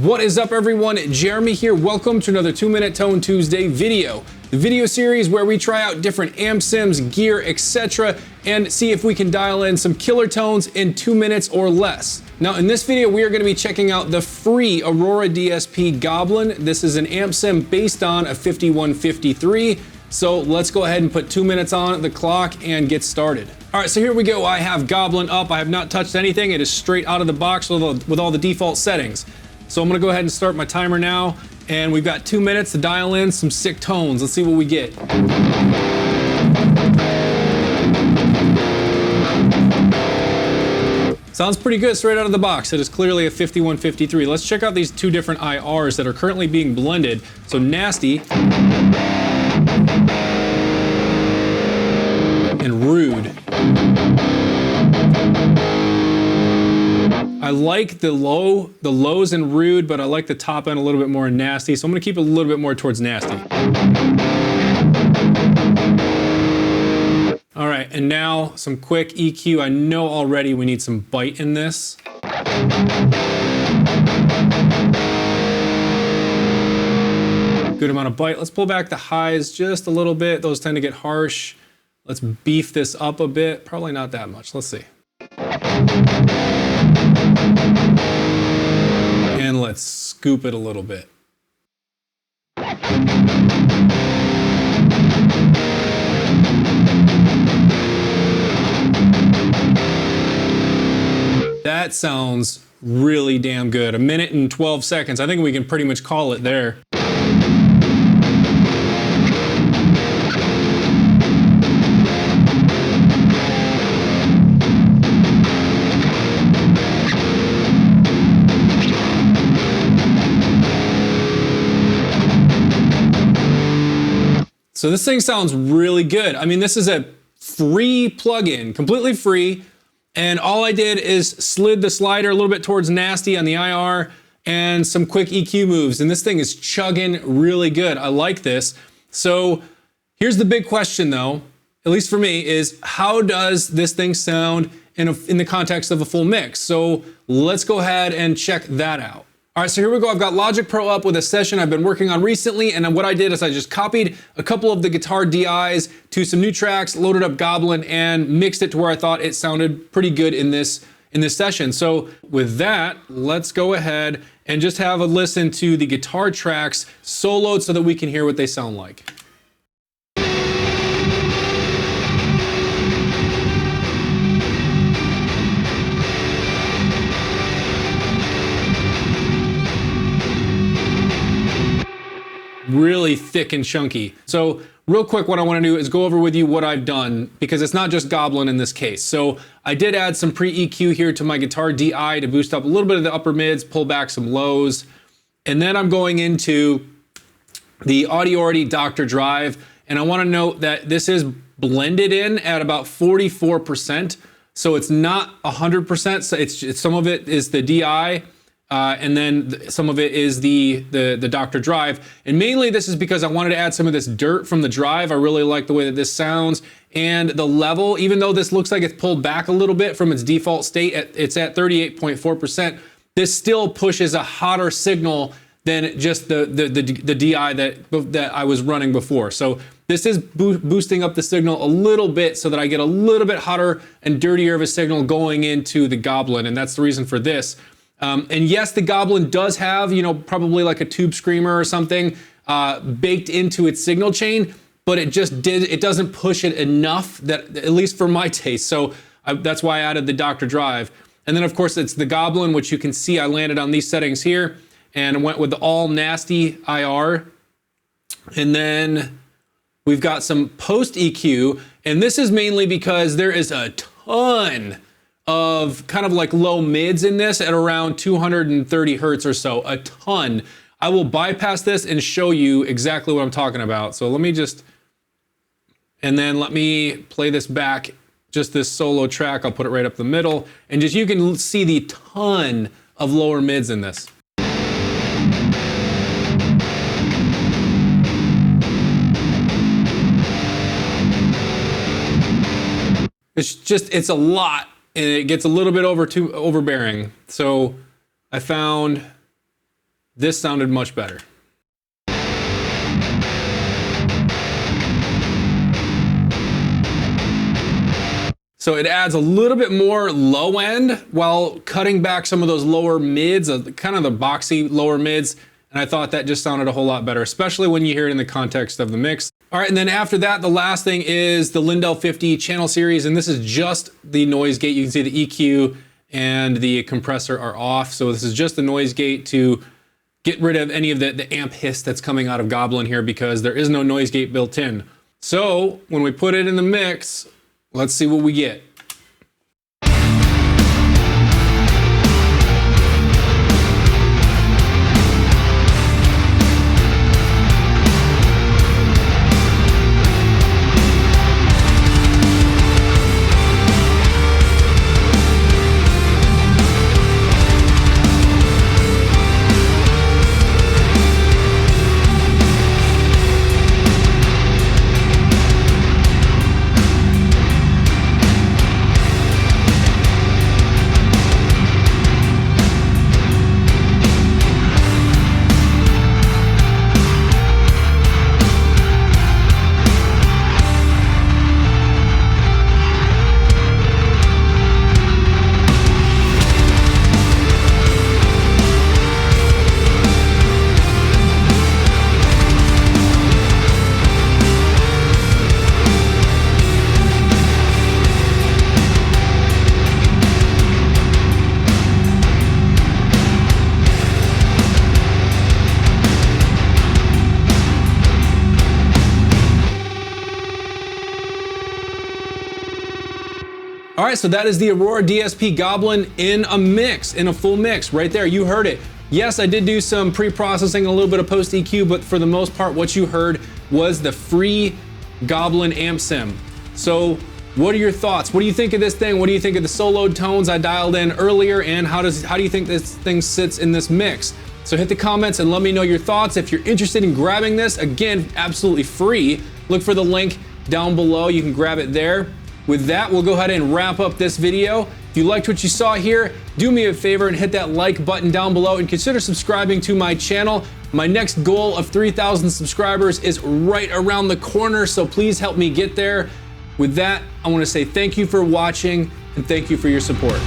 What is up, everyone? Jeremy here. Welcome to another 2-Minute Tone Tuesday video. The video series where we try out different amp sims, gear, etc. and see if we can dial in some killer tones in 2 minutes or less. Now in this video we are going to be checking out the free AuroraDSP Goblyn. This is an amp sim based on a 5153. So let's go ahead and put 2 minutes on the clock and get started. All right, so here we go. I have Goblyn up. I have not touched anything. It is straight out of the box with all the default settings. So I'm gonna go ahead and start my timer now, and we've got 2 minutes to dial in some sick tones. Let's see what we get. Sounds pretty good straight out of the box. It is clearly a 5153. Let's check out these two different IRs that are currently being blended. So Nasty and Rude. I like the lows in Rude, but I like the top end a little bit more in Nasty, so I'm gonna keep it a little bit more towards Nasty. All right, and now some quick EQ. I know already we need some bite in this. Good amount of bite. Let's pull back the highs just a little bit. Those tend to get harsh. Let's beef this up a bit. Probably not that much. Let's see. And let's scoop it a little bit. That sounds really damn good. 1 minute and 12 seconds. I think we can pretty much call it there. So this thing sounds really good. I mean, this is a free plugin, completely free. And all I did is slid the slider a little bit towards Nasty on the IR and some quick EQ moves. And this thing is chugging really good. I like this. So here's the big question though, at least for me, is how does this thing sound in the context of a full mix? So let's go ahead and check that out. All right, so here we go. I've got Logic Pro up with a session I've been working on recently, and what I did is I just copied a couple of the guitar DIs to some new tracks, loaded up Goblyn, and mixed it to where I thought it sounded pretty good in this session. So with that, let's go ahead and just have a listen to the guitar tracks soloed so that we can hear what they sound like. Really thick and chunky. So real quick, what I want to do is go over with you what I've done, because it's not just Goblyn in this case. So I did add some pre-EQ here to my guitar DI to boost up a little bit of the upper mids, pull back some lows. And then I'm going into the AuroraDSP Dr. Drive. And I want to note that this is blended in at about 44%. So it's not 100%. So it's some of it is the DI. And then some of it is the Dr. Drive. And mainly this is because I wanted to add some of this dirt from the drive. I really like the way that this sounds. And the level, even though this looks like it's pulled back a little bit from its default state, it's at 38.4%, this still pushes a hotter signal than just the DI that I was running before. So this is boosting up the signal a little bit so that I get a little bit hotter and dirtier of a signal going into the Goblyn. And that's the reason for this. And yes, the Goblyn does have, probably like a tube screamer or something baked into its signal chain, but it doesn't push it enough, that at least for my taste. So that's why I added the Dr. Drive. And then of course it's the Goblyn, which you can see I landed on these settings here and went with the all Nasty IR. And then we've got some post EQ, and this is mainly because there is a ton of kind of like low mids in this at around 230 hertz or so, a ton. I will bypass this and show you exactly what I'm talking about. So let me play this back, just this solo track. I'll put it right up the middle, and you can see the ton of lower mids in this. It's a lot, and it gets a little bit overbearing. So I found this sounded much better. So it adds a little bit more low end while cutting back some of those lower mids, kind of the boxy lower mids. And I thought that just sounded a whole lot better, especially when you hear it in the context of the mix. All right, and then after that, the last thing is the Lindell 50 channel series. And this is just the noise gate. You can see the EQ and the compressor are off. So this is just the noise gate to get rid of any of the amp hiss that's coming out of Goblyn here, because there is no noise gate built in. So when we put it in the mix, let's see what we get. All right, so that is the AuroraDSP Goblyn in a mix, in a full mix right there. You heard it. Yes, I did do some pre-processing, a little bit of post EQ, but for the most part, what you heard was the free Goblyn amp sim. So what are your thoughts? What do you think of this thing? What do you think of the soloed tones I dialed in earlier? And how do you think this thing sits in this mix? So hit the comments and let me know your thoughts. If you're interested in grabbing this, again, absolutely free. Look for the link down below. You can grab it there. With that, we'll go ahead and wrap up this video. If you liked what you saw here, do me a favor and hit that like button down below and consider subscribing to my channel. My next goal of 3,000 subscribers is right around the corner, so please help me get there. With that, I want to say thank you for watching and thank you for your support.